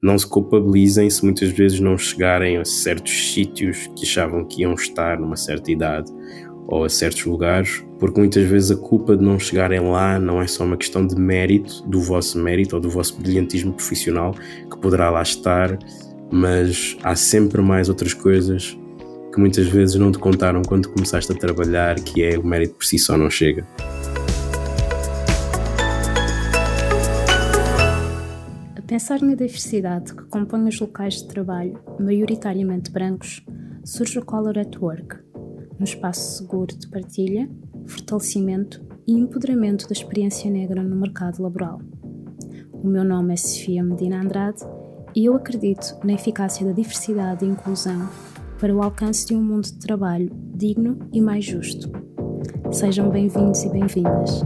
não se culpabilizem se muitas vezes não chegarem a certos sítios que achavam que iam estar numa certa idade ou a certos lugares, porque muitas vezes a culpa de não chegarem lá não é só uma questão de mérito, do vosso mérito ou do vosso brilhantismo profissional, que poderá lá estar, mas há sempre mais outras coisas que muitas vezes não te contaram quando começaste a trabalhar, que é o mérito por si só não chega. A pensar na diversidade que compõe os locais de trabalho, maioritariamente brancos, surge o Color at Work, um espaço seguro de partilha, fortalecimento e empoderamento da experiência negra no mercado laboral. O meu nome é Sofia Medina Andrade e eu acredito na eficácia da diversidade e inclusão para o alcance de um mundo de trabalho digno e mais justo. Sejam bem-vindos e bem-vindas.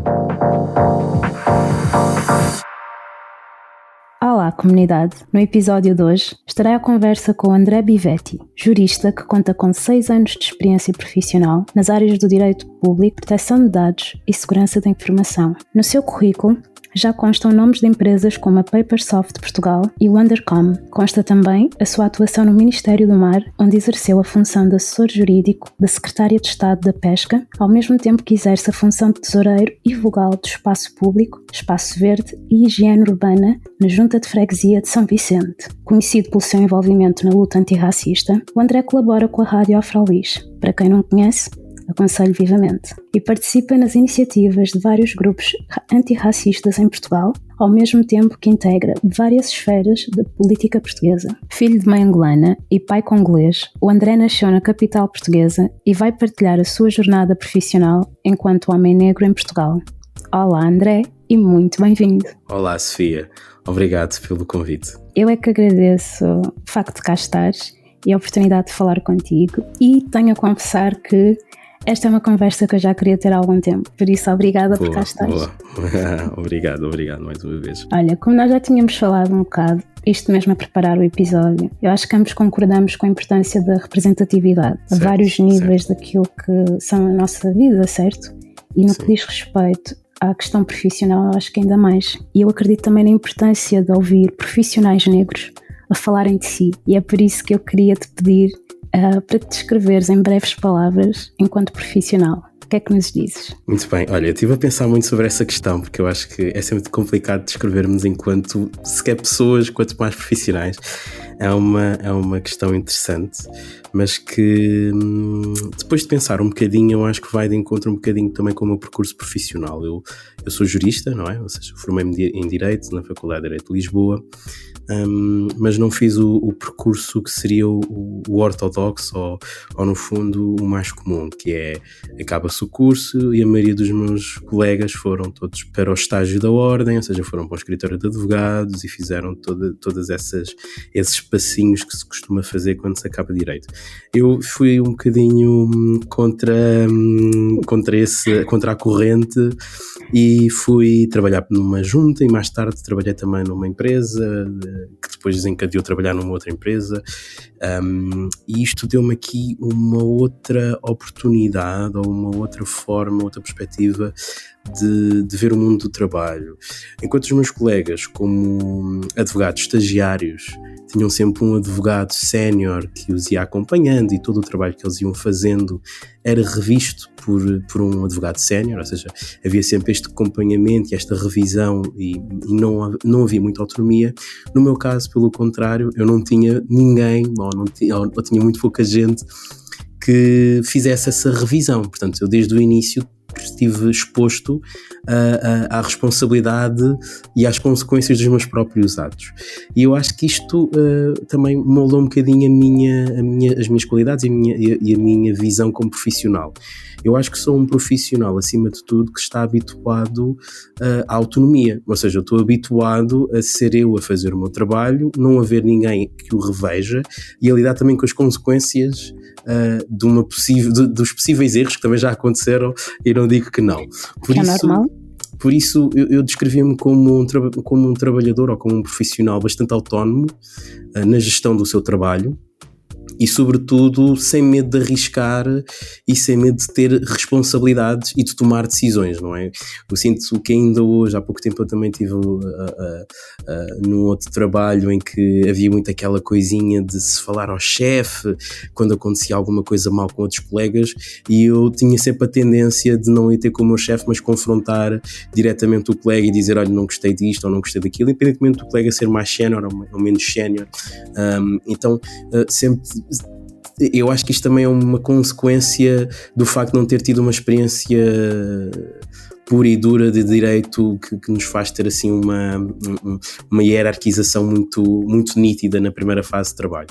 Olá, comunidade! No episódio de hoje estarei à conversa com André Bivetti, jurista que conta com 6 anos de experiência profissional nas áreas do direito público, proteção de dados e segurança da informação. No seu currículo já constam nomes de empresas como a Papersoft Portugal e o Undercom. Consta também a sua atuação no Ministério do Mar, onde exerceu a função de assessor jurídico da Secretária de Estado da Pesca, ao mesmo tempo que exerce a função de tesoureiro e vogal do Espaço Público, Espaço Verde e Higiene Urbana na Junta de Freguesia de São Vicente. Conhecido pelo seu envolvimento na luta antirracista, o André colabora com a Rádio Afrolis. Para quem não conhece, aconselho vivamente. E participa nas iniciativas de vários grupos antirracistas em Portugal, ao mesmo tempo que integra várias esferas da política portuguesa. Filho de mãe angolana e pai congolês, o André nasceu na capital portuguesa e vai partilhar a sua jornada profissional enquanto homem negro em Portugal. Olá, André, e muito bem-vindo. Olá, Sofia. Obrigado pelo convite. Eu é que agradeço o facto de cá estares e a oportunidade de falar contigo, e tenho a confessar que esta é uma conversa que eu já queria ter há algum tempo, por isso obrigada por cá estares. Obrigado mais uma vez. Olha, como nós já tínhamos falado um bocado, isto mesmo a preparar o episódio, eu acho que ambos concordamos com a importância da representatividade a vários níveis daquilo que são a nossa vida, certo? E no que diz respeito à questão profissional, eu acho que ainda mais. E eu acredito também na importância de ouvir profissionais negros a falarem de si, e é por isso que eu queria te pedir para te descreveres em breves palavras enquanto profissional. O que é que nos dizes? Muito bem, olha, eu estive a pensar muito sobre essa questão, porque eu acho que é sempre complicado descrevermos enquanto sequer pessoas, quanto mais profissionais. É uma questão interessante, mas que depois de pensar um bocadinho, eu acho que vai de encontro um bocadinho também com o meu percurso profissional. Eu sou jurista, não é? Ou seja, formei-me em Direito na Faculdade de Direito de Lisboa, mas não fiz o percurso que seria o ortodoxo ou no fundo o mais comum, que é acaba-se o curso e a maioria dos meus colegas foram todos para o estágio da ordem, ou seja, foram para o escritório de advogados e fizeram todas esses passinhos que se costuma fazer quando se acaba direito. Eu fui um bocadinho contra a corrente e fui trabalhar numa junta e mais tarde trabalhei também numa empresa que depois desencadeou trabalhar numa outra empresa, e isto deu-me aqui uma outra oportunidade ou uma outra forma, outra perspectiva de ver o mundo do trabalho. Enquanto os meus colegas, como advogados estagiários, tinham sempre um advogado sénior que os ia acompanhando e todo o trabalho que eles iam fazendo era revisto por um advogado sénior, ou seja, havia sempre este acompanhamento e esta revisão e não havia muita autonomia. No meu caso, pelo contrário, eu não tinha ninguém, ou tinha muito pouca gente que fizesse essa revisão. Portanto, eu desde o início estive exposto à responsabilidade e às consequências dos meus próprios atos. E eu acho que isto também moldou um bocadinho as minhas qualidades e a minha visão como profissional. Eu acho que sou um profissional, acima de tudo, que está habituado à autonomia. Ou seja, eu estou habituado a ser eu a fazer o meu trabalho, não haver ninguém que o reveja e a lidar também com as consequências dos possíveis erros que também já aconteceram, e não digo que não. Por isso eu descrevi-me como um trabalhador ou como um profissional bastante autónomo na gestão do seu trabalho e sobretudo sem medo de arriscar e sem medo de ter responsabilidades e de tomar decisões, não é? Eu sinto que ainda hoje, há pouco tempo eu também estive num outro trabalho em que havia muito aquela coisinha de se falar ao chefe quando acontecia alguma coisa mal com outros colegas, e eu tinha sempre a tendência de não ir ter com o meu chefe, mas confrontar diretamente o colega e dizer, olha, não gostei disto ou não gostei daquilo, independentemente do colega ser mais sénior ou menos sénior. Então sempre, eu acho que isto também é uma consequência do facto de não ter tido uma experiência pura e dura de direito que nos faz ter assim uma hierarquização muito nítida na primeira fase de trabalho.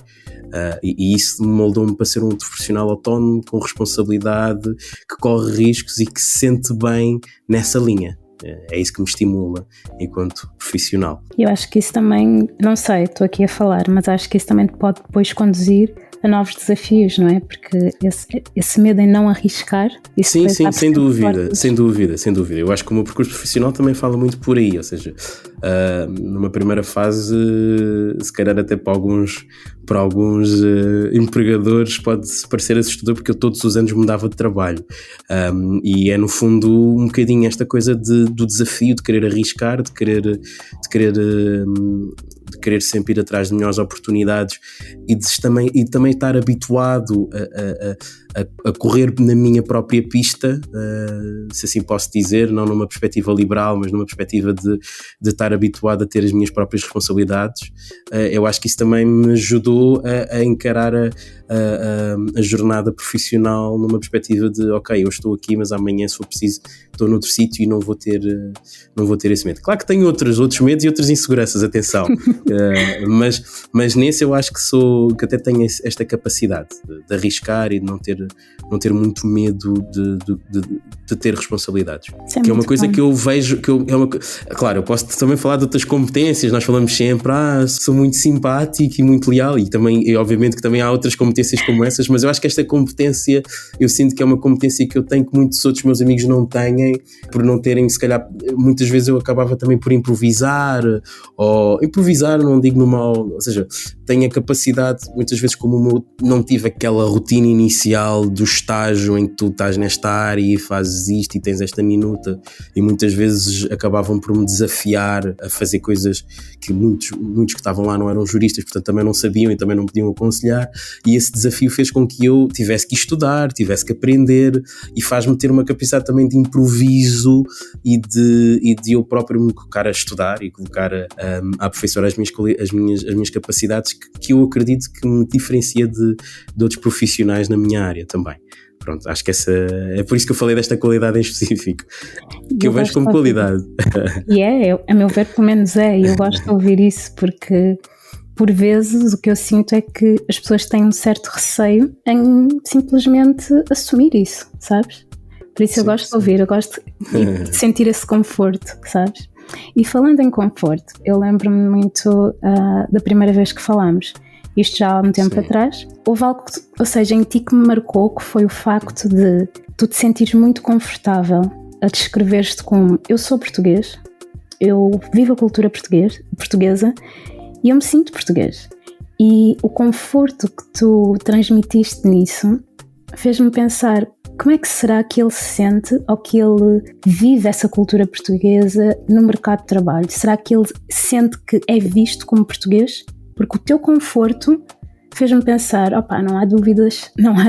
E isso moldou-me para ser um profissional autónomo, com responsabilidade, que corre riscos e que se sente bem nessa linha. É isso que me estimula enquanto profissional. Eu acho que isso também, não sei, estou aqui a falar, mas acho que isso também pode depois conduzir a novos desafios, não é? Porque esse medo em não arriscar... Sim, sem dúvida. Eu acho que o meu percurso profissional também fala muito por aí, ou seja, numa primeira fase, se calhar até para alguns empregadores pode-se parecer assustador, porque eu todos os anos mudava de trabalho, e é no fundo um bocadinho esta coisa do desafio, de querer arriscar, de querer sempre ir atrás de melhores oportunidades e também estar habituado a correr na minha própria pista, se assim posso dizer, não numa perspectiva liberal, mas numa perspectiva de estar habituado a ter as minhas próprias responsabilidades. Eu acho que isso também me ajudou a encarar a jornada profissional numa perspectiva de, ok, eu estou aqui, mas amanhã, se for preciso, estou noutro sítio e não vou ter esse medo. Claro que tenho outros medos e outras inseguranças, atenção, mas nesse eu acho que até tenho esta capacidade de arriscar e de não ter muito medo de ter responsabilidades. Que é uma coisa que eu vejo, claro, eu posso também falar de outras competências, nós falamos sempre, sou muito simpático e muito leal, e obviamente que também há outras competências como essas, mas eu acho que esta competência, eu sinto que é uma competência que eu tenho que muitos outros meus amigos não têm, por não terem, se calhar, muitas vezes eu acabava também por improvisar, não digo no mal, ou seja, tenho a capacidade, muitas vezes, como eu não tive aquela rotina inicial do estágio em que tu estás nesta área e fazes isto e tens esta minuta, e muitas vezes acabavam por me desafiar a fazer coisas que muitos que estavam lá não eram juristas, portanto também não sabiam e também não podiam aconselhar, e esse desafio fez com que eu tivesse que estudar, tivesse que aprender, e faz-me ter uma capacidade também de improviso e de eu próprio me colocar a estudar e colocar a aperfeiçoar as minhas capacidades, que eu acredito que me diferencia de outros profissionais na minha área também. Pronto, acho que é por isso que eu falei desta qualidade em específico, que eu vejo como qualidade. E a meu ver, pelo menos e eu gosto de ouvir isso, porque por vezes o que eu sinto é que as pessoas têm um certo receio em simplesmente assumir isso, sabes? Por isso eu gosto de ouvir, eu gosto de sentir esse conforto, sabes? E falando em conforto, eu lembro-me muito da primeira vez que falámos, isto já há um tempo atrás. Houve algo, ou seja, em ti que me marcou, que foi o facto de tu te sentires muito confortável a descrever-te como: eu sou português, eu vivo a cultura portuguesa e eu me sinto português. E o conforto que tu transmitiste nisso fez-me pensar: como é que será que ele se sente ou que ele vive essa cultura portuguesa no mercado de trabalho? Será que ele sente que é visto como português? Porque o teu conforto fez-me pensar: não há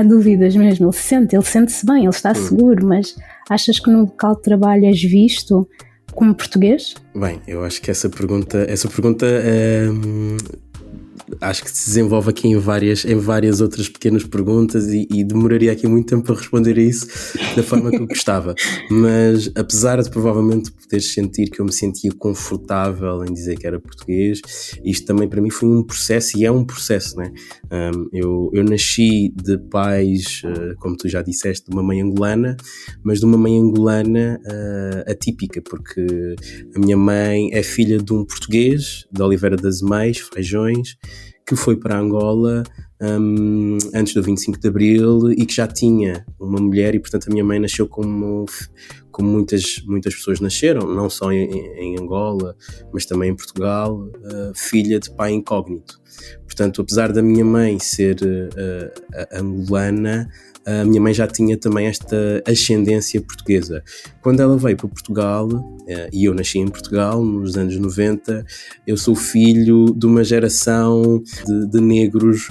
dúvidas mesmo, ele sente-se bem, ele está seguro, mas achas que no local de trabalho és visto como português? Bem, eu acho que essa pergunta acho que se desenvolve aqui em várias outras pequenas perguntas e demoraria aqui muito tempo para responder a isso da forma que eu gostava, mas apesar de provavelmente poderes sentir que eu me sentia confortável em dizer que era português, isto também para mim foi um processo, e é um processo, né? Eu nasci de pais, como tu já disseste, de uma mãe angolana, mas de uma mãe angolana atípica, porque a minha mãe é filha de um português de Oliveira das Meias, Feijões, que foi para Angola antes do 25 de Abril e que já tinha uma mulher, e portanto a minha mãe nasceu como muitas pessoas nasceram, não só em Angola, mas também em Portugal, filha de pai incógnito. portanto, apesar da minha mãe ser angolana, a minha mãe já tinha também esta ascendência portuguesa. Quando ela veio para Portugal, e eu nasci em Portugal nos anos 90, eu sou filho de uma geração de negros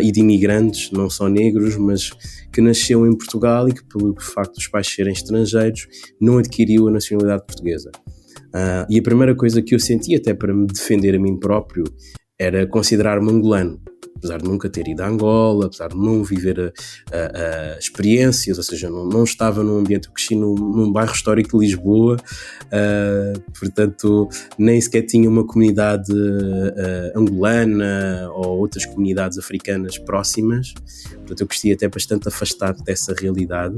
e de imigrantes, não só negros, mas que nasceu em Portugal e que, pelo facto dos pais serem estrangeiros, não adquiriu a nacionalidade portuguesa. E a primeira coisa que eu senti, até para me defender a mim próprio, era considerar-me angolano. Apesar de nunca ter ido a Angola, apesar de não viver experiências, ou seja, não estava num ambiente, eu cresci num bairro histórico de Lisboa, portanto nem sequer tinha uma comunidade angolana ou outras comunidades africanas próximas, portanto eu cresci até bastante afastado dessa realidade,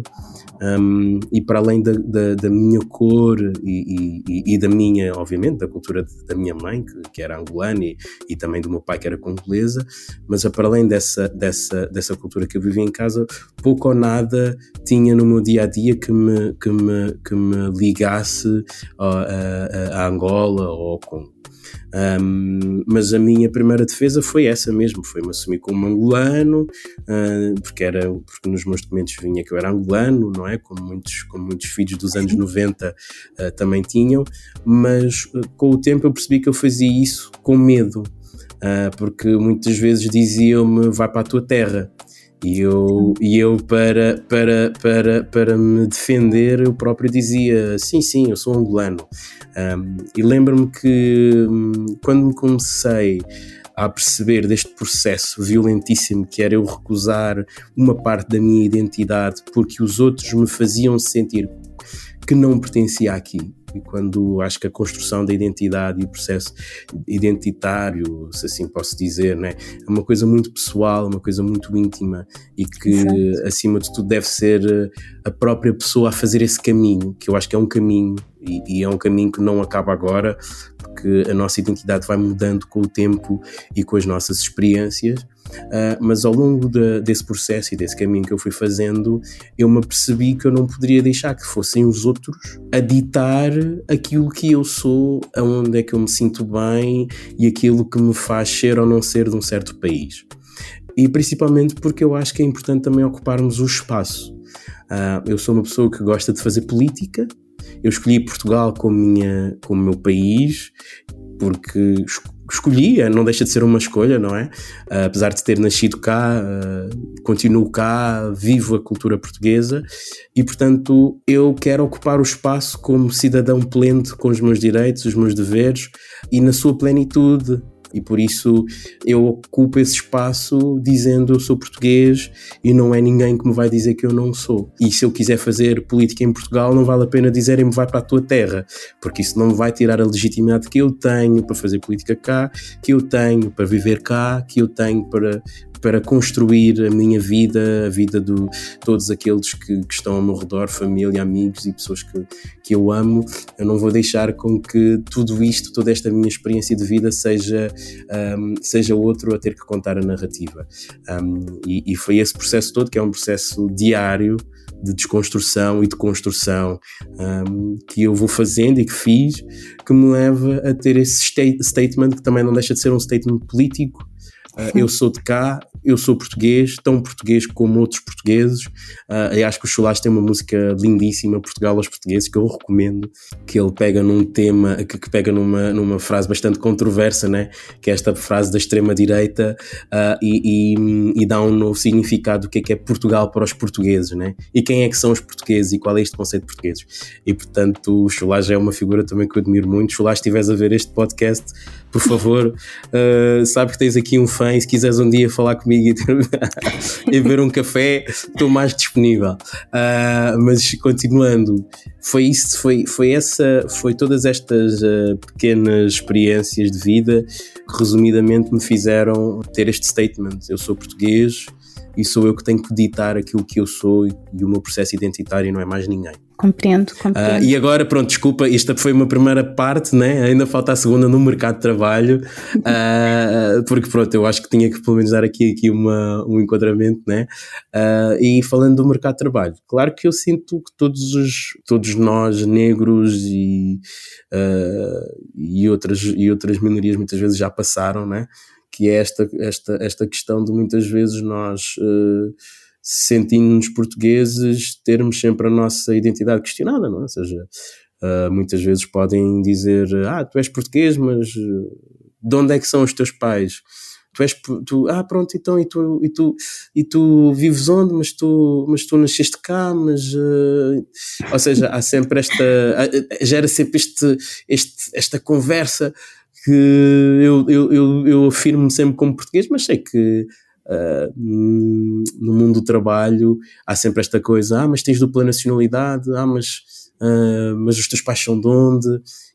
e para além da minha cor e da minha, obviamente, da cultura da minha mãe, que era angolana, e também do meu pai, que era congolesa, mas para além dessa cultura que eu vivia em casa, pouco ou nada tinha no meu dia-a-dia que me ligasse a Angola ou ao Congo. Mas a minha primeira defesa foi essa mesmo, foi-me assumir como angolano, porque nos meus documentos vinha que eu era angolano, não é? Como muitos filhos dos anos 90 também tinham, mas com o tempo eu percebi que eu fazia isso com medo, porque muitas vezes diziam-me, vai para a tua terra, e eu para me defender eu próprio dizia, sim, eu sou angolano. E lembro-me que quando me comecei a perceber deste processo violentíssimo que era eu recusar uma parte da minha identidade porque os outros me faziam sentir que não pertencia aqui, e quando acho que a construção da identidade e o processo identitário, se assim posso dizer, né, é uma coisa muito pessoal, uma coisa muito íntima, e que Exato. Acima de tudo deve ser a própria pessoa a fazer esse caminho, que eu acho que é um caminho, e é um caminho que não acaba agora, porque a nossa identidade vai mudando com o tempo e com as nossas experiências. Mas ao longo desse processo e desse caminho que eu fui fazendo, eu me apercebi que eu não poderia deixar que fossem os outros a ditar aquilo que eu sou, aonde é que eu me sinto bem e aquilo que me faz ser ou não ser de um certo país. E principalmente porque eu acho que é importante também ocuparmos o espaço. Eu sou uma pessoa que gosta de fazer política. Eu escolhi Portugal como meu país porque escolhi, não deixa de ser uma escolha, não é? Apesar de ter nascido cá, continuo cá, vivo a cultura portuguesa e, portanto, eu quero ocupar o espaço como cidadão pleno com os meus direitos, os meus deveres e na sua plenitude. E por isso eu ocupo esse espaço dizendo eu sou português e não é ninguém que me vai dizer que eu não sou. E se eu quiser fazer política em Portugal, não vale a pena dizerem-me vai para a tua terra, porque isso não me vai tirar a legitimidade que eu tenho para fazer política cá, que eu tenho para viver cá, que eu tenho para construir a minha vida, a vida de todos aqueles que estão ao meu redor, família, amigos e pessoas que eu amo. Eu não vou deixar com que tudo isto, toda esta minha experiência de vida seja outro a ter que contar a narrativa. E foi esse processo todo, que é um processo diário de desconstrução e de construção que eu vou fazendo e que fiz, que me leva a ter esse statement, que também não deixa de ser um statement político. Eu sou de cá, eu sou português, tão português como outros portugueses. Acho que o Chulás tem uma música lindíssima, Portugal aos Portugueses, que eu recomendo, que ele pega num tema, que pega numa frase bastante controversa, né? Que é esta frase da extrema-direita, e dá um novo significado do que é Portugal para os portugueses, né? E quem é que são os portugueses e qual é este conceito de portugueses. E portanto o Chulás é uma figura também que eu admiro muito. Chulás, se estiveres a ver este podcast, por favor, sabe que tens aqui um fã, e se quiseres um dia falar comigo e beber um café, estou mais disponível. Mas continuando, foi todas estas pequenas experiências de vida que resumidamente me fizeram ter este statement: eu sou português e sou eu que tenho que ditar aquilo que eu sou, e o meu processo identitário não é mais ninguém. Compreendo. E agora, pronto, desculpa, esta foi uma primeira parte, né? Ainda falta a segunda no mercado de trabalho, porque pronto, eu acho que tinha que pelo menos dar aqui um enquadramento, né? E falando do mercado de trabalho, claro que eu sinto que todos nós negros e outras minorias muitas vezes já passaram, né? que é esta questão de muitas vezes nós, sentindo-nos portugueses, termos sempre a nossa identidade questionada, não é? Ou seja, muitas vezes podem dizer, tu és português, mas de onde é que são os teus pais? Pronto, então, e tu vives onde? Mas tu nasceste cá, ou seja, há sempre gera sempre esta conversa que eu afirmo-me sempre como português, mas sei que no mundo do trabalho há sempre esta coisa, mas tens dupla nacionalidade, mas os teus pais são de onde?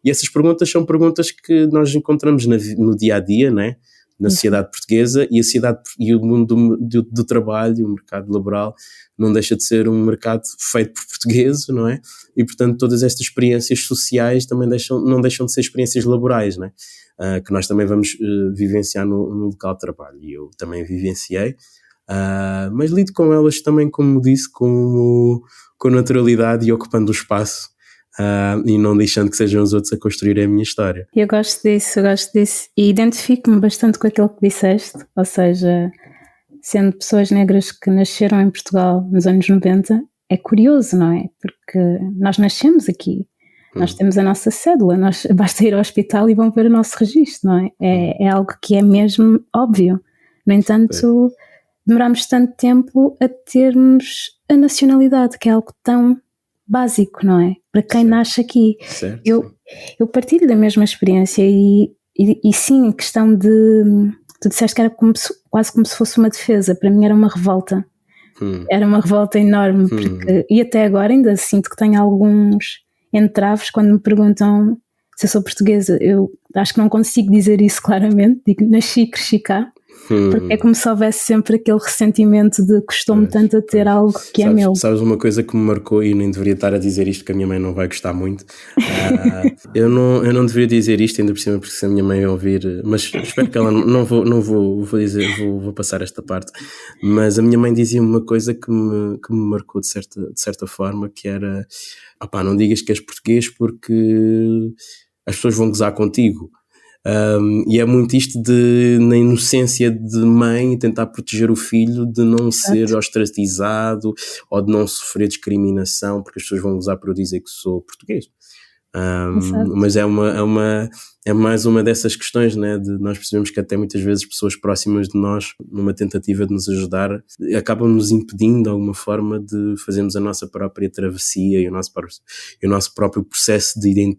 E essas perguntas são perguntas que nós encontramos no dia-a-dia, né? Na sociedade portuguesa, e o mundo do trabalho, o mercado laboral, não deixa de ser um mercado feito por portugueses, não é? E, portanto, todas estas experiências sociais também não deixam de ser experiências laborais, não é? Que nós também vamos vivenciar no local de trabalho. E eu também vivenciei, mas lido com elas também, como disse, com naturalidade e ocupando o espaço. E não deixando que sejam os outros a construir a minha história. Eu gosto disso e identifico-me bastante com aquilo que disseste, ou seja, sendo pessoas negras que nasceram em Portugal nos anos 90, é curioso, não é? Porque nós nascemos aqui, nós temos a nossa cédula, basta ir ao hospital e vão ver o nosso registro, não é? É algo que é mesmo óbvio. No entanto, demoramos tanto tempo a termos a nacionalidade, que é algo tão básico, não é? Para quem nasce aqui. Certo. Eu partilho da mesma experiência e sim, em questão de... Tu disseste que era quase como se fosse uma defesa. Para mim era uma revolta. Era uma revolta enorme. Porque, e até agora ainda sinto que tenho alguns entraves quando me perguntam se eu sou portuguesa. Eu acho que não consigo dizer isso claramente. Digo, nasci e cresci cá. Porque é como se houvesse sempre aquele ressentimento de custou-me tanto a ter algo que é meu. Sabes uma coisa que me marcou, e nem deveria estar a dizer isto porque a minha mãe não vai gostar muito. Eu não deveria dizer isto ainda por cima, porque se a minha mãe ouvir, mas espero que ela não vou dizer, vou passar esta parte. Mas a minha mãe dizia uma coisa que me marcou de certa forma, que era, não digas que és português porque as pessoas vão gozar contigo. E é muito isto na inocência de mãe, tentar proteger o filho de não ser ostracizado ou de não sofrer discriminação, porque as pessoas vão usar para eu dizer que sou português. Mas é mais uma dessas questões, né, de nós percebemos que até muitas vezes pessoas próximas de nós, numa tentativa de nos ajudar, acabam nos impedindo de alguma forma de fazermos a nossa própria travessia e o nosso próprio processo de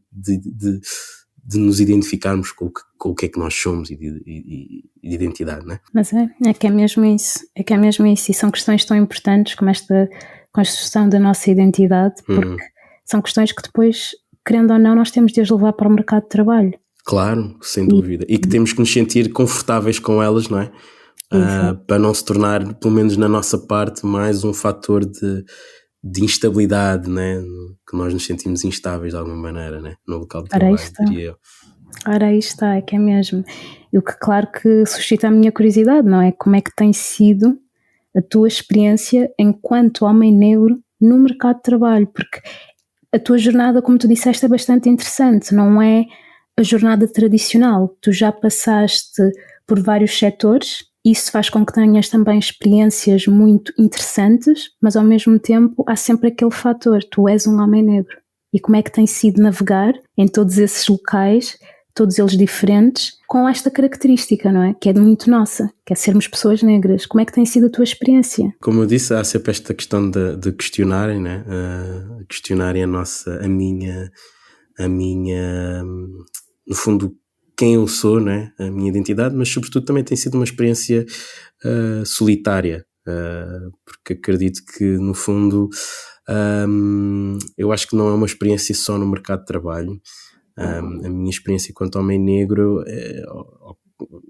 nos identificarmos com o que é que nós somos e de identidade, não é? Mas é que é mesmo isso, e são questões tão importantes como esta construção da nossa identidade, porque são questões que depois, querendo ou não, nós temos de as levar para o mercado de trabalho. Claro, sem dúvida, e que temos que nos sentir confortáveis com elas, não é? Para não se tornar, pelo menos na nossa parte, mais um fator de instabilidade, né? Que nós nos sentimos instáveis de alguma maneira, né? No local de trabalho, diria eu. Ora, aí está, é que é mesmo. E o que, claro, que suscita a minha curiosidade, não é? Como é que tem sido a tua experiência enquanto homem negro no mercado de trabalho? Porque a tua jornada, como tu disseste, é bastante interessante, não é a jornada tradicional. Tu já passaste por vários setores. Isso faz com que tenhas também experiências muito interessantes, mas ao mesmo tempo há sempre aquele fator, tu és um homem negro. E como é que tem sido navegar em todos esses locais, todos eles diferentes, com esta característica, não é? Que é muito nossa, que é sermos pessoas negras. Como é que tem sido a tua experiência? Como eu disse, há sempre esta questão de questionarem, né? Questionarem a minha, no fundo, quem eu sou, né? A minha identidade, mas sobretudo também tem sido uma experiência solitária, porque acredito que no fundo eu acho que não é uma experiência só no mercado de trabalho. A minha experiência enquanto homem negro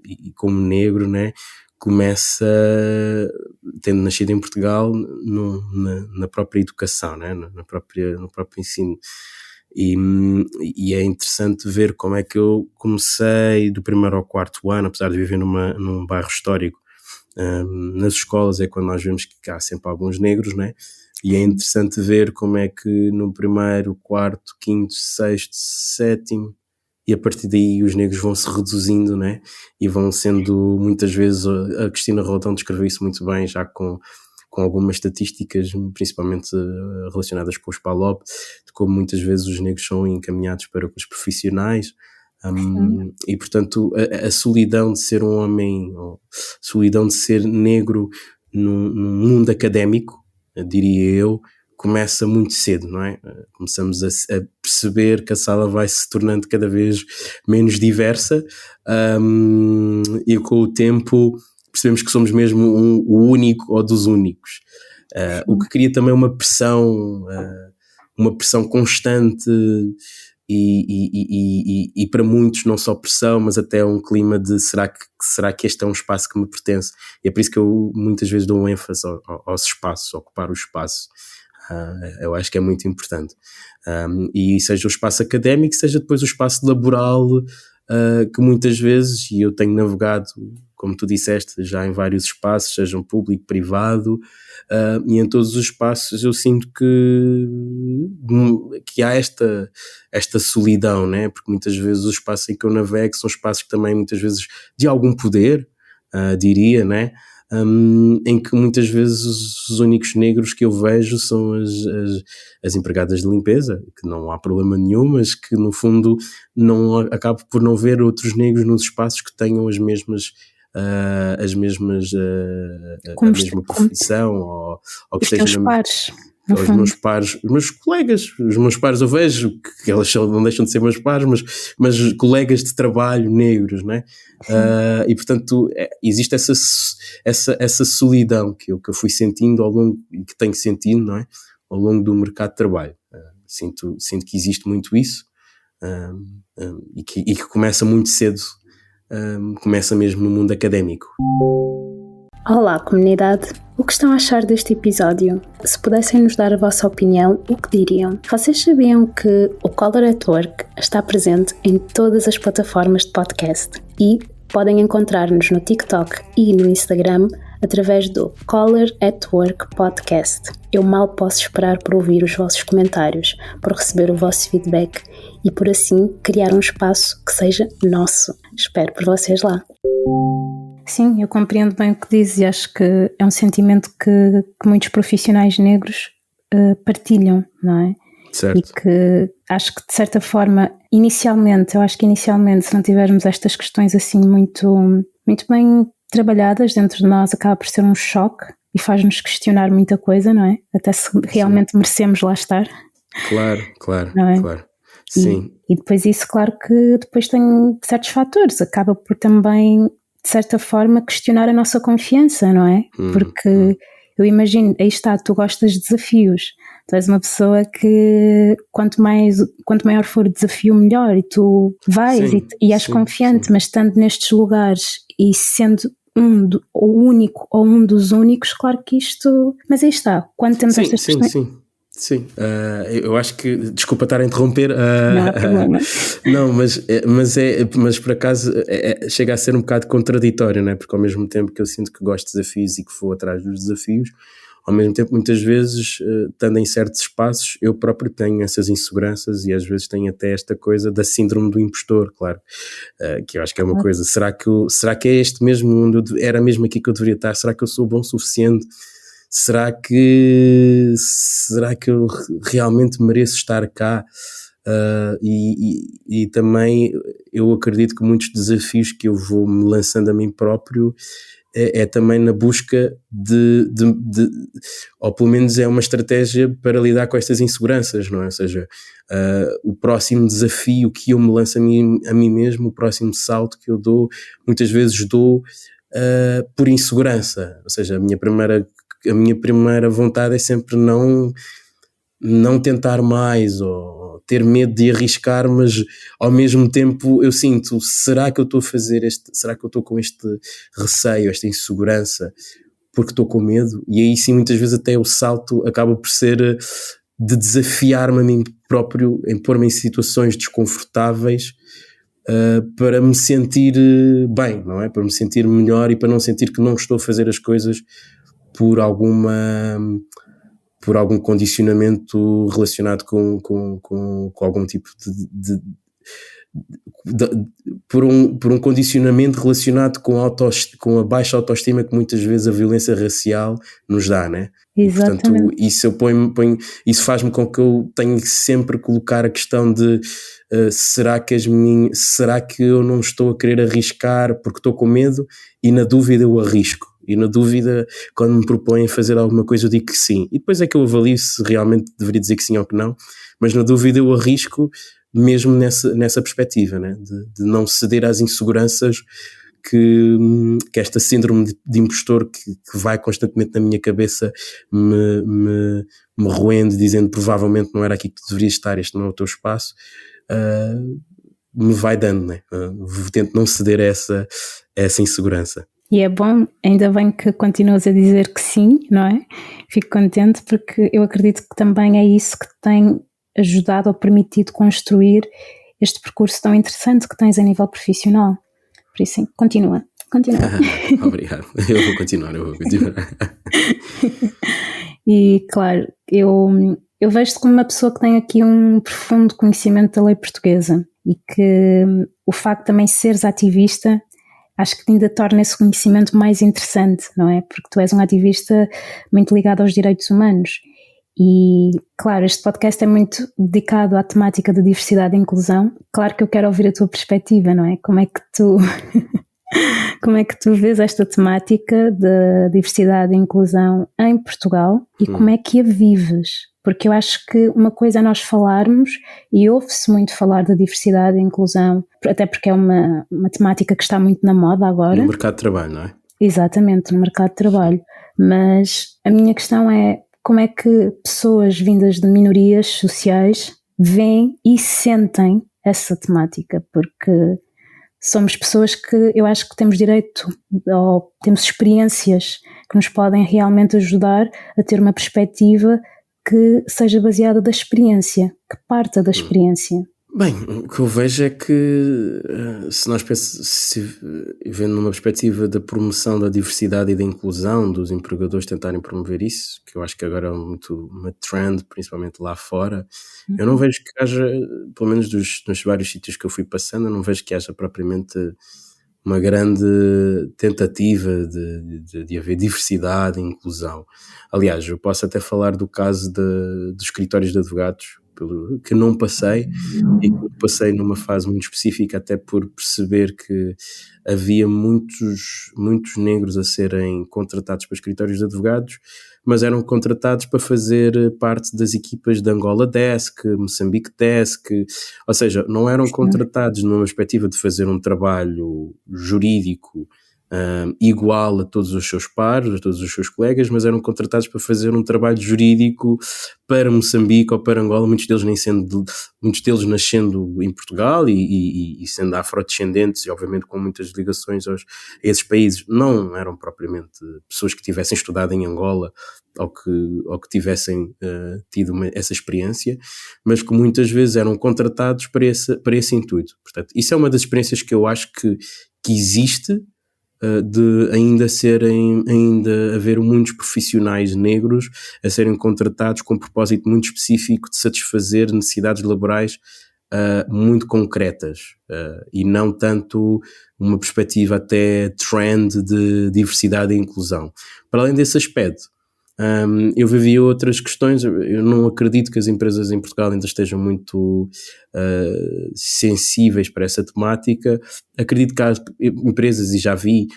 e como negro, né, começa tendo nascido em Portugal na própria educação, né, no próprio ensino. E é interessante ver como é que eu comecei do primeiro ao quarto ano, apesar de viver num bairro histórico. Nas escolas é quando nós vemos que há sempre alguns negros, né? E é interessante ver como é que no primeiro, quarto, quinto, sexto, sétimo, e a partir daí os negros vão se reduzindo, né? E vão sendo muitas vezes, a Cristina Rodão descreveu isso muito bem, já com algumas estatísticas, principalmente relacionadas com os PALOP, de como muitas vezes os negros são encaminhados para os profissionais. E portanto a solidão de ser um homem, a solidão de ser negro num mundo académico, diria eu, começa muito cedo, não é? Começamos a perceber que a sala vai se tornando cada vez menos diversa, e com o tempo percebemos que somos mesmo o único ou dos únicos, o que cria também uma pressão constante e para muitos não só pressão, mas até um clima de será que este é um espaço que me pertence? E é por isso que eu muitas vezes dou um ênfase aos espaços, ocupar o espaço. Eu acho que é muito importante, e seja o espaço académico, seja depois o espaço laboral, que muitas vezes, e eu tenho navegado, como tu disseste, já em vários espaços, sejam público, privado, e em todos os espaços eu sinto que há esta solidão, né? Porque muitas vezes os espaços em que eu navego são espaços que também muitas vezes de algum poder, diria, né? Em que muitas vezes os únicos negros que eu vejo são as empregadas de limpeza, que não há problema nenhum, mas que no fundo acabo por não ver outros negros nos espaços que tenham a mesma profissão, ou que estejam pares. Os meus pares, os meus colegas, os meus pares eu vejo que elas não deixam de ser meus pares, mas colegas de trabalho negros, não é? E portanto existe essa solidão que eu fui sentindo ao longo, e que tenho sentido, não é? Ao longo do mercado de trabalho. Sinto que existe muito isso, e que começa muito cedo, começa mesmo no mundo académico. Olá, comunidade! O que estão a achar deste episódio? Se pudessem nos dar a vossa opinião, o que diriam? Vocês sabiam que o Color at Work está presente em todas as plataformas de podcast e podem encontrar-nos no TikTok e no Instagram através do Color at Work Podcast. Eu mal posso esperar por ouvir os vossos comentários, por receber o vosso feedback e por assim criar um espaço que seja nosso. Espero por vocês lá. Sim, eu compreendo bem o que dizes e acho que é um sentimento que muitos profissionais negros partilham, não é? Certo. E que acho que de certa forma, inicialmente, se não tivermos estas questões assim muito, muito bem trabalhadas dentro de nós, acaba por ser um choque e faz-nos questionar muita coisa, não é? Até se realmente merecemos lá estar. Claro, não é? Claro. Sim. E depois isso, claro que depois tem certos fatores, acaba por também de certa forma questionar a nossa confiança, não é? Porque eu imagino, aí está, tu gostas de desafios, tu és uma pessoa que quanto maior for o desafio melhor, e tu vais e és confiante, mas estando nestes lugares e sendo o único ou um dos únicos, claro que isto, mas aí está, quando temos estas questões... Sim, eu acho que, desculpa estar a interromper, não há problema. Não, mas por acaso chega a ser um bocado contraditório, não é? Porque ao mesmo tempo que eu sinto que gosto de desafios e que vou atrás dos desafios, ao mesmo tempo muitas vezes, estando em certos espaços, eu próprio tenho essas inseguranças e às vezes tenho até esta coisa da síndrome do impostor, claro, que eu acho que é uma coisa, será que é este mesmo mundo, era mesmo aqui que eu deveria estar, será que eu sou bom o suficiente? Será que eu realmente mereço estar cá? E também eu acredito que muitos desafios que eu vou me lançando a mim próprio é também na busca ou pelo menos é uma estratégia para lidar com estas inseguranças, não é? Ou seja, o próximo desafio que eu me lanço a mim mesmo, o próximo salto que eu dou, muitas vezes dou por insegurança, ou seja, a minha primeira vontade é sempre não tentar mais ou ter medo de arriscar, mas ao mesmo tempo eu sinto, será que eu estou com este receio, esta insegurança porque estou com medo? E aí sim muitas vezes até o salto acaba por ser de desafiar-me a mim próprio, em pôr-me em situações desconfortáveis, para me sentir bem, não é? Para me sentir melhor e para não sentir que não estou a fazer as coisas por algum condicionamento relacionado com algum tipo por um condicionamento relacionado com a baixa autoestima que muitas vezes a violência racial nos dá, né? Exatamente. E, portanto, isso isso faz-me com que eu tenha que sempre colocar a questão de será que eu não estou a querer arriscar porque estou com medo, e na dúvida eu arrisco. E na dúvida, quando me propõem fazer alguma coisa, eu digo que sim. E depois é que eu avalio se realmente deveria dizer que sim ou que não. Mas na dúvida eu arrisco, mesmo nessa perspectiva, né? De não ceder às inseguranças que esta síndrome de impostor que vai constantemente na minha cabeça me roendo, dizendo provavelmente não era aqui que tu deverias estar, este não é o teu espaço, me vai dando, né? Tento não ceder a essa insegurança. E é bom, ainda bem que continuas a dizer que sim, não é? Fico contente porque eu acredito que também é isso que tem ajudado ou permitido construir este percurso tão interessante que tens a nível profissional. Por isso, sim, continua. Obrigado, eu vou continuar. E claro, eu vejo-te como uma pessoa que tem aqui um profundo conhecimento da lei portuguesa, e que o facto de também seres ativista, acho que ainda torna esse conhecimento mais interessante, não é? Porque tu és um ativista muito ligado aos direitos humanos. E, claro, este podcast é muito dedicado à temática da diversidade e inclusão. Claro que eu quero ouvir a tua perspectiva, não é? Como é que tu vês esta temática da diversidade e inclusão em Portugal e como é que a vives? Porque eu acho que uma coisa é nós falarmos, e ouve-se muito falar da diversidade e inclusão, até porque é uma temática que está muito na moda agora. No mercado de trabalho, não é? Exatamente, no mercado de trabalho. Mas a minha questão é como é que pessoas vindas de minorias sociais veem e sentem essa temática, porque somos pessoas que eu acho que temos direito, ou temos experiências que nos podem realmente ajudar a ter uma perspectiva que seja baseada da experiência, que parta da experiência. Bem, o que eu vejo é que se nós vendo numa perspectiva da promoção da diversidade e da inclusão, dos empregadores tentarem promover isso, que eu acho que agora é muito uma trend, principalmente lá fora, eu não vejo que haja, pelo menos nos vários sítios que eu fui passando, eu não vejo que haja propriamente uma grande tentativa de haver diversidade e inclusão. Aliás, eu posso até falar do caso dos escritórios de advogados, que não passei, e que passei numa fase muito específica, até por perceber que havia muitos negros a serem contratados para escritórios de advogados, mas eram contratados para fazer parte das equipas de Angola Desk, Moçambique Desk, ou seja, não eram contratados numa perspectiva de fazer um trabalho jurídico igual a todos os seus pares, a todos os seus colegas, mas eram contratados para fazer um trabalho jurídico para Moçambique ou para Angola, muitos deles nascendo em Portugal e sendo afrodescendentes, e obviamente com muitas ligações a esses países. Não eram propriamente pessoas que tivessem estudado em Angola ou que tivessem tido essa experiência, mas que muitas vezes eram contratados para esse intuito. Portanto, isso é uma das experiências que eu acho que existe, de ainda haver muitos profissionais negros a serem contratados com um propósito muito específico de satisfazer necessidades laborais muito concretas, e não tanto uma perspectiva até trend de diversidade e inclusão. Para além desse aspecto, eu vivi outras questões. Eu não acredito que as empresas em Portugal ainda estejam muito sensíveis para essa temática. Acredito que há empresas, e já vi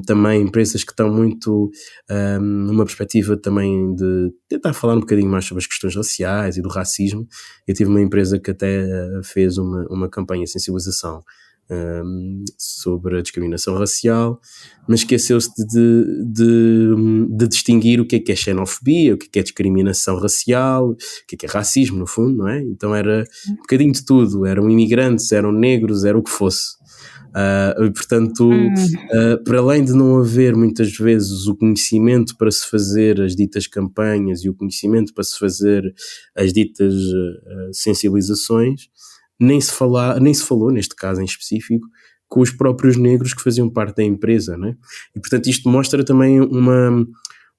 também empresas que estão muito numa perspectiva também de tentar falar um bocadinho mais sobre as questões raciais e do racismo. Eu tive uma empresa que até fez uma campanha de sensibilização sobre a discriminação racial, mas esqueceu-se de distinguir o que é xenofobia, o que é discriminação racial, o que é racismo, no fundo, não é? Então era um bocadinho de tudo, eram imigrantes, eram negros, era o que fosse. Portanto, para além de não haver muitas vezes o conhecimento para se fazer as ditas campanhas e o conhecimento para se fazer as ditas sensibilizações, nem se falou, neste caso em específico, com os próprios negros que faziam parte da empresa, né? E portanto isto mostra também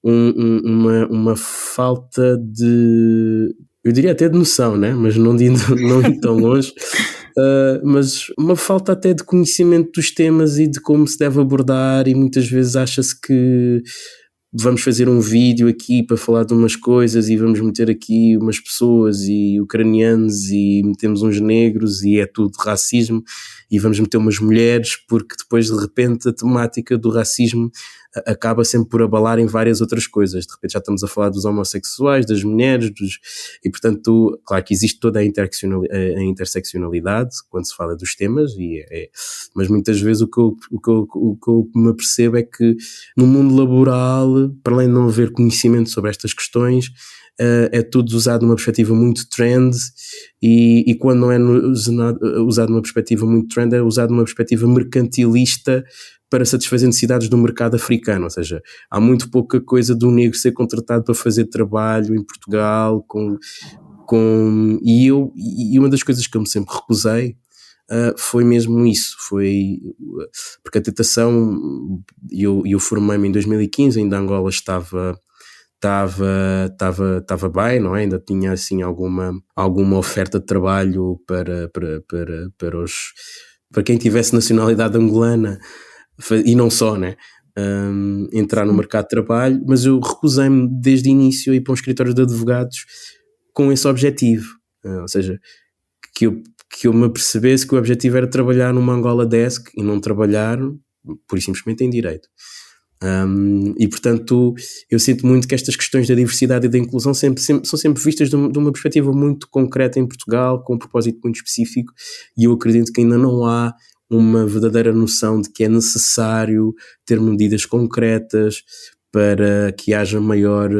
uma falta de, eu diria até de noção, né? Mas não indo tão longe, Mas uma falta até de conhecimento dos temas e de como se deve abordar, e muitas vezes acha-se que vamos fazer um vídeo aqui para falar de umas coisas e vamos meter aqui umas pessoas e ucranianos e metemos uns negros e é tudo racismo, e vamos meter umas mulheres, porque depois de repente a temática do racismo acaba sempre por abalar em várias outras coisas. De repente já estamos a falar dos homossexuais, das mulheres, e portanto, claro que existe toda a interseccionalidade quando se fala dos temas, mas muitas vezes o que eu me apercebo é que no mundo laboral, para além de não haver conhecimento sobre estas questões, é tudo usado numa perspectiva muito trend, e quando não é usado numa perspectiva muito trend, é usado numa perspectiva mercantilista para satisfazer necessidades do mercado africano. Ou seja, há muito pouca coisa do negro ser contratado para fazer trabalho em Portugal, e uma das coisas que eu me sempre recusei foi mesmo isso, porque a tentação, eu formei-me em 2015, ainda Angola estava bem, não é? Ainda tinha assim alguma oferta de trabalho para quem tivesse nacionalidade angolana, e não só, né? Entrar no mercado de trabalho, mas eu recusei-me desde o início a ir para um escritório de advogados com esse objetivo, ou seja, que eu me apercebesse que o objetivo era trabalhar numa Angola Desk e não trabalhar pura e simplesmente em direito. E portanto eu sinto muito que estas questões da diversidade e da inclusão são sempre vistas de uma perspectiva muito concreta em Portugal, com um propósito muito específico, e eu acredito que ainda não há uma verdadeira noção de que é necessário ter medidas concretas para que haja maior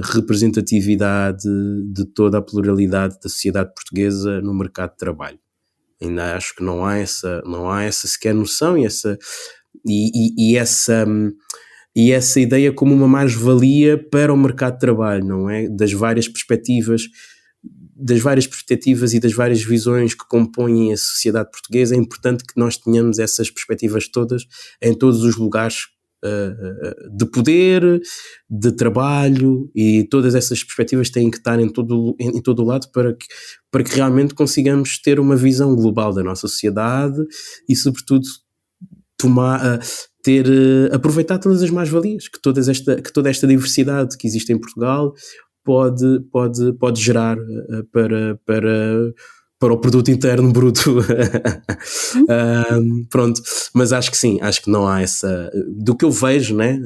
representatividade de toda a pluralidade da sociedade portuguesa no mercado de trabalho. Ainda acho que não há essa sequer noção, e essa ideia como uma mais-valia para o mercado de trabalho, não é? Das várias perspectivas e das várias visões que compõem a sociedade portuguesa, é importante que nós tenhamos essas perspectivas todas em todos os lugares de poder, de trabalho, e todas essas perspectivas têm que estar em todo o lado para que realmente consigamos ter uma visão global da nossa sociedade e, sobretudo, aproveitar todas as mais-valias que toda esta diversidade que existe em Portugal pode gerar para o produto interno bruto. Pronto, mas acho que sim, acho que não há essa, do que eu vejo, né,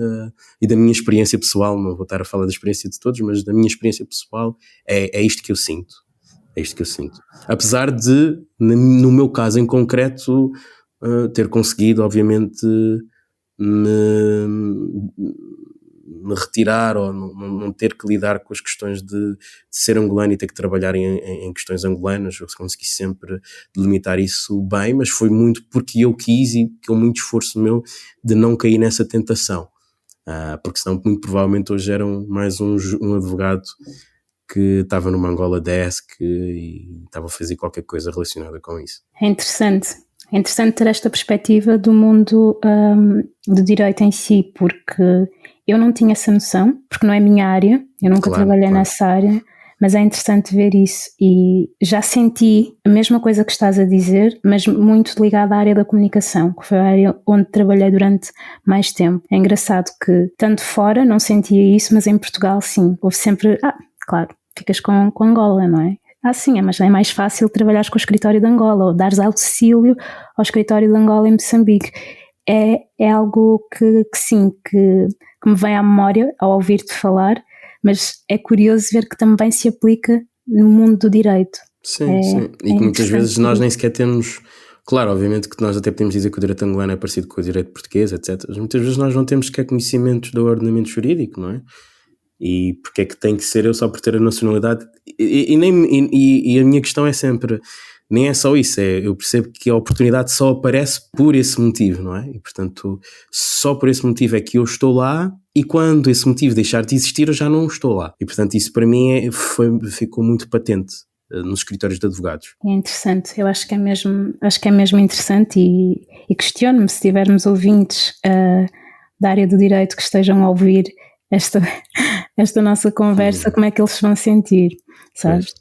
e da minha experiência pessoal, não vou estar a falar da experiência de todos, mas da minha experiência pessoal, é isto que eu sinto. Apesar de, no meu caso em concreto, ter conseguido, obviamente, me retirar, ou não ter que lidar com as questões de ser angolano e ter que trabalhar em questões angolanas. Eu consegui sempre delimitar isso bem, mas foi muito porque eu quis e com muito esforço meu de não cair nessa tentação, porque senão muito provavelmente hoje era mais um advogado que estava numa Angola Desk e estava a fazer qualquer coisa relacionada com isso. É interessante ter esta perspectiva do mundo do direito em si, porque eu não tinha essa noção, porque não é minha área, eu nunca trabalhei nessa área, mas é interessante ver isso, e já senti a mesma coisa que estás a dizer, mas muito ligada à área da comunicação, que foi a área onde trabalhei durante mais tempo. É engraçado que, tanto fora, não sentia isso, mas em Portugal sim, houve sempre, claro, ficas com Angola, não é? Sim, mas é mais fácil trabalhares com o escritório de Angola ou dares auxílio ao escritório de Angola em Moçambique. É algo que me vem à memória ao ouvir-te falar, mas é curioso ver que também se aplica no mundo do direito. Sim. E que muitas vezes nós nem sequer temos... Claro, obviamente que nós até podemos dizer que o direito angolano é parecido com o direito português, etc. Mas muitas vezes nós não temos sequer conhecimentos do ordenamento jurídico, não é? E porque é que tem que ser eu só por ter a nacionalidade? E a minha questão é sempre, nem é só isso, eu percebo que a oportunidade só aparece por esse motivo, não é? E portanto, só por esse motivo é que eu estou lá, e quando esse motivo deixar de existir, eu já não estou lá. E portanto, isso para mim ficou muito patente nos escritórios de advogados. É interessante, eu acho que é mesmo interessante, e questiono-me se tivermos ouvintes da área do direito que estejam a ouvir esta nossa conversa, como é que eles se vão sentir, sabes?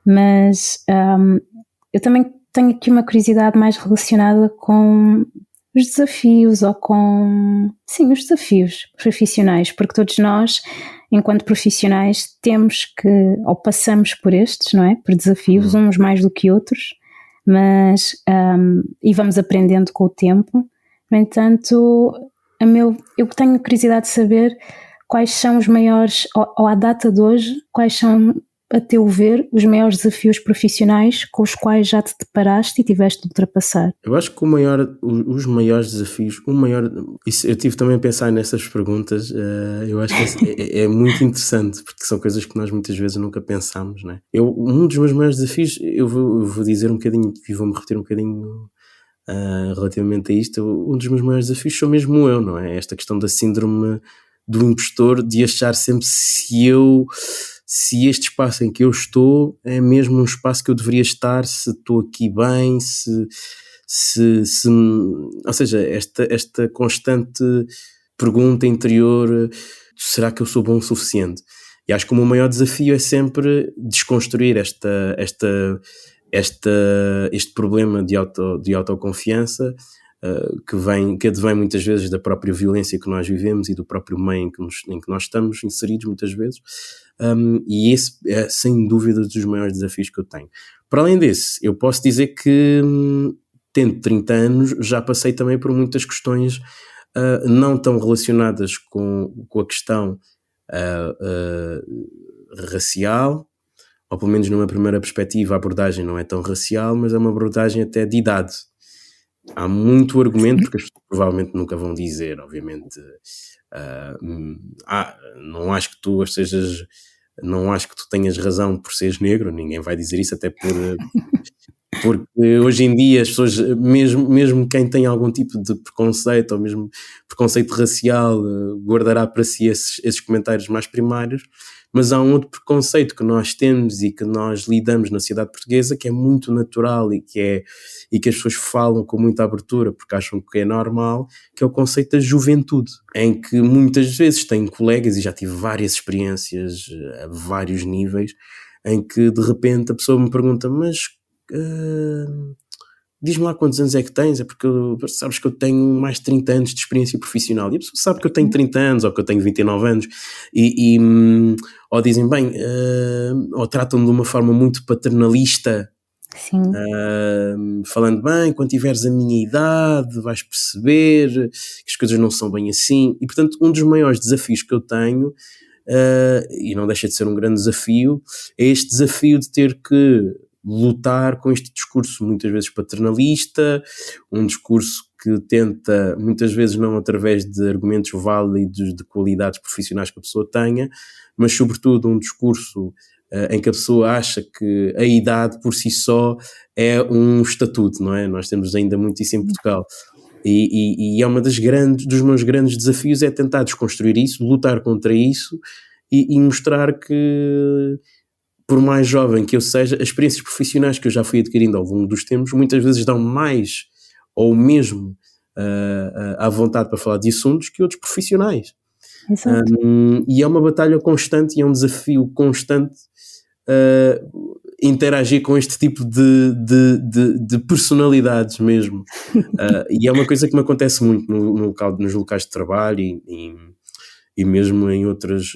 Mas eu também tenho aqui uma curiosidade mais relacionada com os desafios ou com, sim, os desafios profissionais, porque todos nós, enquanto profissionais, temos que, ou passamos por estes, não é? Por desafios, uns mais do que outros, mas, e vamos aprendendo com o tempo. No entanto, eu tenho curiosidade de saber quais são os maiores, ou à data de hoje, quais são, a teu ver, os maiores desafios profissionais com os quais já te deparaste e tiveste de ultrapassar? Eu acho que os maiores desafios, eu tive também a pensar nessas perguntas, eu acho que é muito interessante, porque são coisas que nós muitas vezes nunca pensamos, não é? Um dos meus maiores desafios, eu vou dizer um bocadinho, e vou-me repetir um bocadinho relativamente a isto, um dos meus maiores desafios sou mesmo eu, não é? Esta questão da síndrome do impostor, de achar sempre se este espaço em que eu estou é mesmo um espaço que eu deveria estar, se estou aqui bem, ou seja, esta constante pergunta interior, será que eu sou bom o suficiente? E acho que o meu maior desafio é sempre desconstruir este problema de autoconfiança, que advém muitas vezes da própria violência que nós vivemos e do próprio meio em que nós estamos inseridos muitas vezes, e esse é sem dúvida dos maiores desafios que eu tenho. Para além desse, eu posso dizer que tendo 30 anos já passei também por muitas questões não tão relacionadas com a questão racial, ou pelo menos numa primeira perspectiva a abordagem não é tão racial, mas é uma abordagem até de idade. Há muito argumento, porque as pessoas provavelmente nunca vão dizer, obviamente, não acho que tu tenhas razão por seres negro, ninguém vai dizer isso, até porque hoje em dia as pessoas, mesmo quem tem algum tipo de preconceito, ou mesmo preconceito racial, guardará para si esses comentários mais primários, mas há um outro preconceito que nós temos e que nós lidamos na sociedade portuguesa, que é muito natural e que as pessoas falam com muita abertura porque acham que é normal, que é o conceito da juventude, em que muitas vezes tenho colegas, e já tive várias experiências a vários níveis, em que de repente a pessoa me pergunta, mas diz-me lá quantos anos é que tens, é porque sabes que eu tenho mais de 30 anos de experiência profissional, e a pessoa sabe que eu tenho 30 anos, ou que eu tenho 29 anos, ou dizem bem, ou tratam de uma forma muito paternalista, falando bem, quando tiveres a minha idade vais perceber que as coisas não são bem assim. E portanto um dos maiores desafios que eu tenho, e não deixa de ser um grande desafio, é este desafio de ter que lutar com este discurso muitas vezes paternalista, um discurso que tenta, muitas vezes não através de argumentos válidos de qualidades profissionais que a pessoa tenha, mas sobretudo um discurso em que a pessoa acha que a idade por si só é um estatuto, não é? Nós temos ainda muito isso em Portugal. E é dos meus grandes desafios é tentar desconstruir isso, lutar contra isso e mostrar que, por mais jovem que eu seja, as experiências profissionais que eu já fui adquirindo ao longo dos tempos muitas vezes dão mais ou mesmo à vontade para falar de assuntos que outros profissionais. Exato. E é uma batalha constante e é um desafio constante interagir com este tipo de personalidades mesmo. E é uma coisa que me acontece muito nos locais de trabalho e mesmo em outras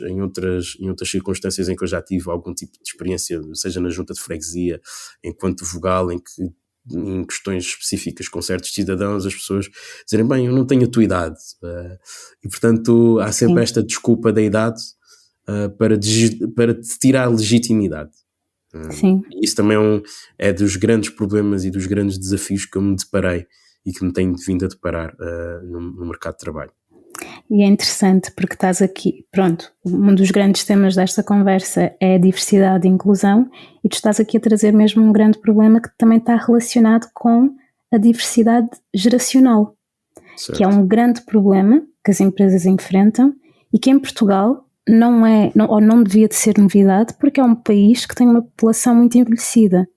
circunstâncias em que eu já tive algum tipo de experiência, seja na junta de freguesia, enquanto vogal, em questões específicas com certos cidadãos, as pessoas dizerem, bem, eu não tenho a tua idade, e portanto há sempre esta desculpa da idade para te tirar a legitimidade. Sim. E isso também é dos grandes problemas e dos grandes desafios que eu me deparei e que me tenho vindo a deparar no mercado de trabalho. E é interessante porque estás aqui, pronto, um dos grandes temas desta conversa é a diversidade e inclusão, e tu estás aqui a trazer mesmo um grande problema que também está relacionado com a diversidade geracional, certo. Que é um grande problema que as empresas enfrentam e que em Portugal não devia de ser novidade, porque é um país que tem uma população muito envelhecida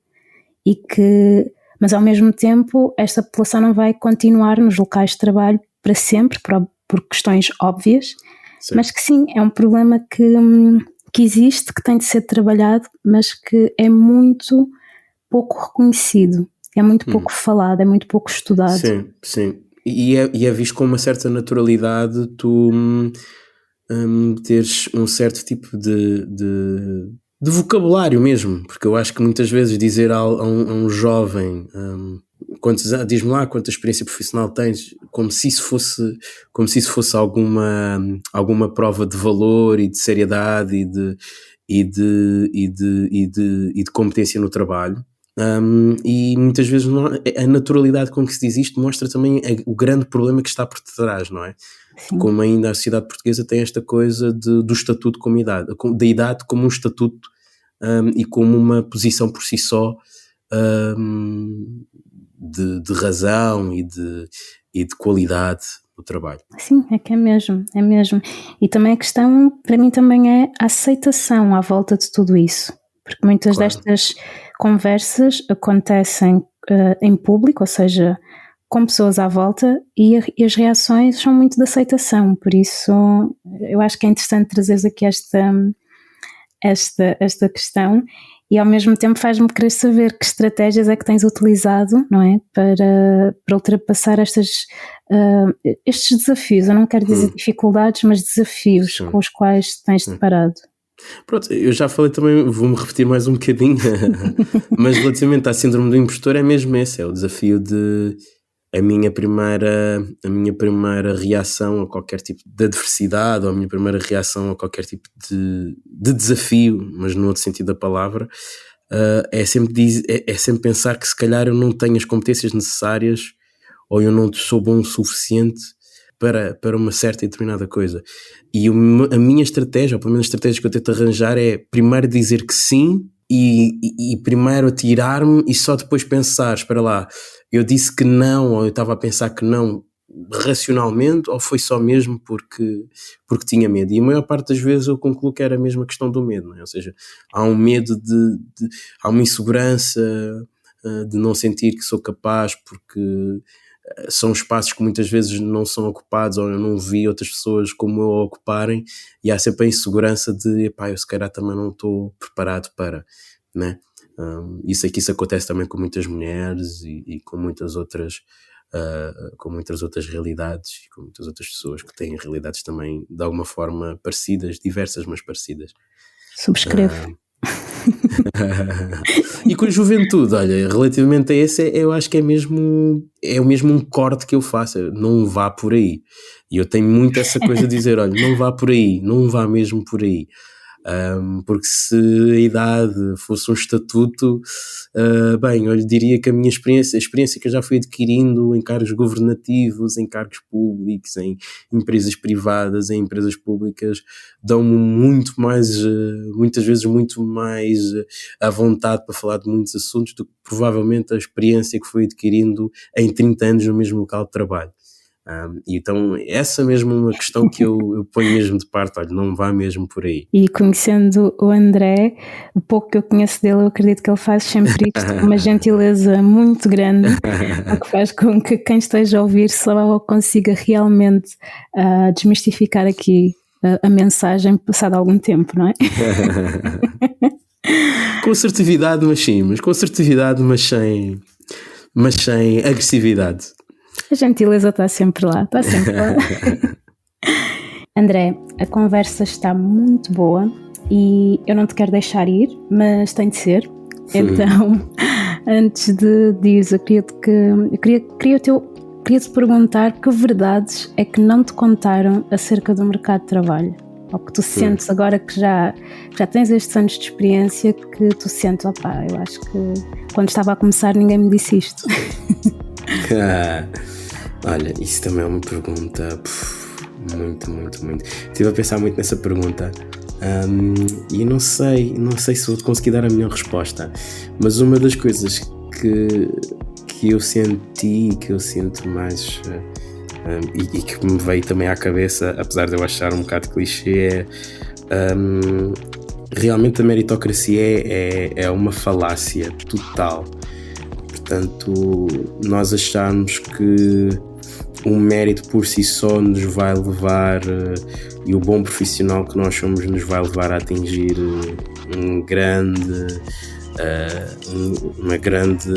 mas ao mesmo tempo esta população não vai continuar nos locais de trabalho para sempre, por questões óbvias, sim. Mas que sim, é um problema que existe, que tem de ser trabalhado, mas que é muito pouco reconhecido. é muito pouco falado, é muito pouco estudado. Sim. E é visto com uma certa naturalidade tu teres um certo tipo de vocabulário mesmo, porque eu acho que muitas vezes dizer a um jovem diz-me lá quanta experiência profissional tens, como se isso fosse alguma prova de valor e de seriedade e de competência no trabalho. E muitas vezes a naturalidade com que se diz isto mostra também o grande problema que está por trás, não é? Sim. Como ainda a sociedade portuguesa tem esta coisa do estatuto como idade, da idade como um estatuto e como uma posição por si só de razão e de qualidade do trabalho. Sim, é que é mesmo. E também a questão, para mim, também é a aceitação à volta de tudo isso. Porque muitas destas conversas acontecem em público, ou seja, com pessoas à volta, e as reações são muito de aceitação. Por isso, eu acho que é interessante trazeres aqui esta questão, e ao mesmo tempo faz-me querer saber que estratégias é que tens utilizado, não é, para ultrapassar estes desafios. Eu não quero dizer dificuldades, mas desafios com os quais tens deparado. Pronto, eu já falei também, vou-me repetir mais um bocadinho, mas relativamente à síndrome do impostor é mesmo esse, é o desafio de a minha primeira reação a qualquer tipo de adversidade, ou a minha primeira reação a qualquer tipo de desafio, mas no outro sentido da palavra, é sempre pensar que se calhar eu não tenho as competências necessárias, ou eu não sou bom o suficiente para uma certa e determinada coisa. E a minha estratégia, ou pelo menos a estratégia que eu tento arranjar, é primeiro dizer que sim, e primeiro atirar-me e só depois pensar, espera lá, eu disse que não, ou eu estava a pensar que não racionalmente, ou foi só mesmo porque tinha medo. E a maior parte das vezes eu concluo que era mesmo a questão do medo, não é? Ou seja, há um medo há uma insegurança de não sentir que sou capaz, porque são espaços que muitas vezes não são ocupados, ou eu não vi outras pessoas como eu a ocuparem, e há sempre a insegurança de, epá, eu se calhar também não estou preparado para, né? Isso acontece também com muitas mulheres e com muitas outras realidades, e com muitas outras pessoas que têm realidades também de alguma forma parecidas, diversas, mas parecidas. Subscrevo. E com a juventude, olha, relativamente a esse, eu acho que é mesmo um corte que eu faço, não vá por aí. E eu tenho muito essa coisa de dizer, olha, não vá por aí, não vá mesmo por aí. Porque se a idade fosse um estatuto, bem, eu lhe diria que a experiência que eu já fui adquirindo em cargos governativos, em cargos públicos, em empresas privadas, em empresas públicas, dão-me muitas vezes muito mais à vontade para falar de muitos assuntos do que provavelmente a experiência que fui adquirindo em 30 anos no mesmo local de trabalho. E então essa mesmo é uma questão que eu ponho mesmo de parte, olha, não vá mesmo por aí. E conhecendo o André, o pouco que eu conheço dele, eu acredito que ele faz sempre isto com uma gentileza muito grande, o que faz com que quem esteja a ouvir só consiga realmente desmistificar aqui a mensagem passado algum tempo, não é? Com assertividade, mas sem agressividade. A gentileza está sempre lá. André, a conversa está muito boa e eu não te quero deixar ir, mas tem de ser. Então, antes de ir, eu queria te perguntar que verdades é que não te contaram acerca do mercado de trabalho? Ou que tu sentes agora que já tens estes anos de experiência, que tu sentes, opá, eu acho que quando estava a começar ninguém me disse isto. Olha, isso também é uma pergunta muito. Estive a pensar muito nessa pergunta e não sei se vou conseguir dar a melhor resposta, mas uma das coisas que eu senti, que eu sinto mais e que me veio também à cabeça, apesar de eu achar um bocado clichê, realmente a meritocracia é uma falácia total. Portanto, nós acharmos que um mérito por si só nos vai levar, e o bom profissional que nós somos nos vai levar a atingir um grande uma grande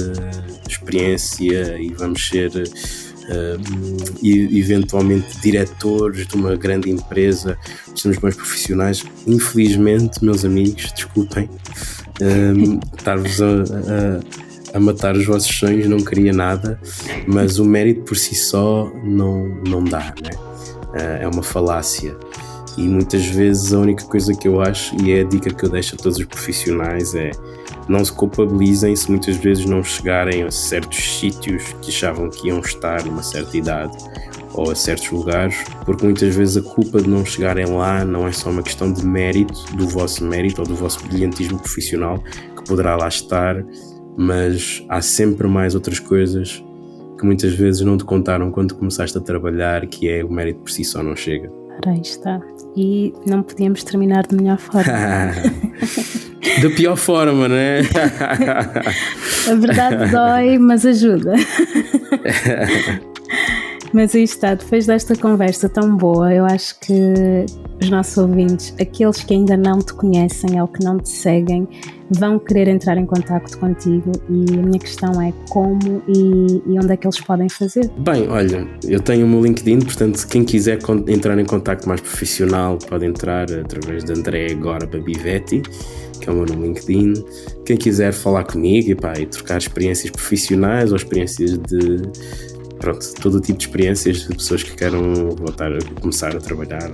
experiência e vamos ser eventualmente diretores de uma grande empresa, somos bons profissionais. Infelizmente, meus amigos, desculpem estar-vos a matar os vossos sonhos, não queria nada, mas o mérito por si só não dá, né? É uma falácia. E muitas vezes a única coisa que eu acho, e é a dica que eu deixo a todos os profissionais, é não se culpabilizem se muitas vezes não chegarem a certos sítios que achavam que iam estar numa certa idade ou a certos lugares, porque muitas vezes a culpa de não chegarem lá não é só uma questão de mérito, do vosso mérito ou do vosso brilhantismo profissional, que poderá lá estar, mas há sempre mais outras coisas que muitas vezes não te contaram quando começaste a trabalhar, que é o mérito por si só não chega. Ora, aí está. E não podíamos terminar de melhor forma. Da pior forma, não é? A verdade dói, mas ajuda. Mas aí está, depois desta conversa tão boa, eu acho que os nossos ouvintes, aqueles que ainda não te conhecem ou que não te seguem, vão querer entrar em contacto contigo, e a minha questão é como e onde é que eles podem fazer? Bem, olha, eu tenho o meu LinkedIn, portanto quem quiser entrar em contacto mais profissional pode entrar através de André Gorba Bivetti, que é o meu nome no LinkedIn. Quem quiser falar comigo e trocar experiências profissionais ou experiências de todo tipo de experiências de pessoas que queiram voltar a começar a trabalhar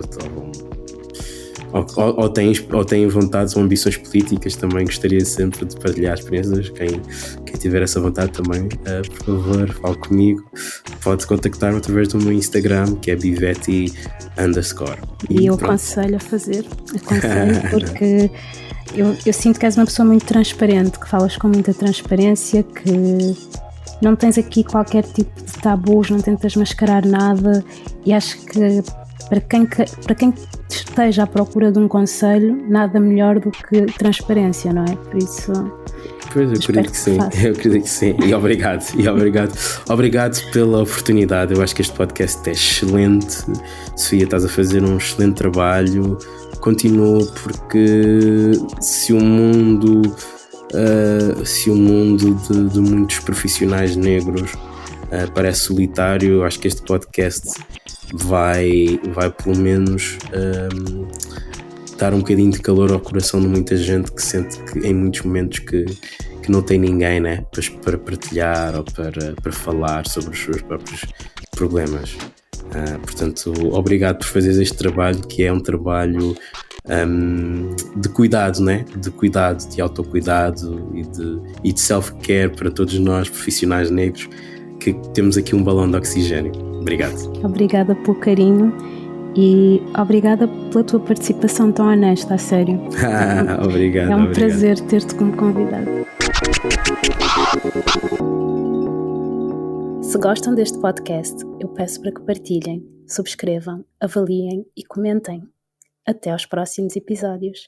ou têm vontades ou ambições políticas, também gostaria sempre de partilhar experiências. Quem tiver essa vontade também, por favor, fale comigo. Pode contactar-me através do meu Instagram, que é Bivetti_. E eu aconselho a fazer, porque eu sinto que és uma pessoa muito transparente, que falas com muita transparência, que não tens aqui qualquer tipo de tabus, não tentas mascarar nada, e acho que para quem esteja à procura de um conselho, nada melhor do que transparência, não é? Por isso... Pois, eu acredito que sim. E obrigado pela oportunidade. Eu acho que este podcast é excelente. Sofia, estás a fazer um excelente trabalho. Continua, porque se o mundo de muitos profissionais negros parece solitário, eu acho que este podcast vai pelo menos dar um bocadinho de calor ao coração de muita gente que sente que em muitos momentos que não tem ninguém, né, para partilhar ou para falar sobre os seus próprios problemas. Portanto, obrigado por fazeres este trabalho, que é um trabalho de cuidado, né? De cuidado, de autocuidado e de self-care para todos nós profissionais negros que temos aqui um balão de oxigênio. Obrigado. Obrigada pelo carinho e obrigada pela tua participação tão honesta, a sério. Obrigado. É um prazer ter-te como convidado. Se gostam deste podcast, eu peço para que partilhem, subscrevam, avaliem e comentem. Até aos próximos episódios.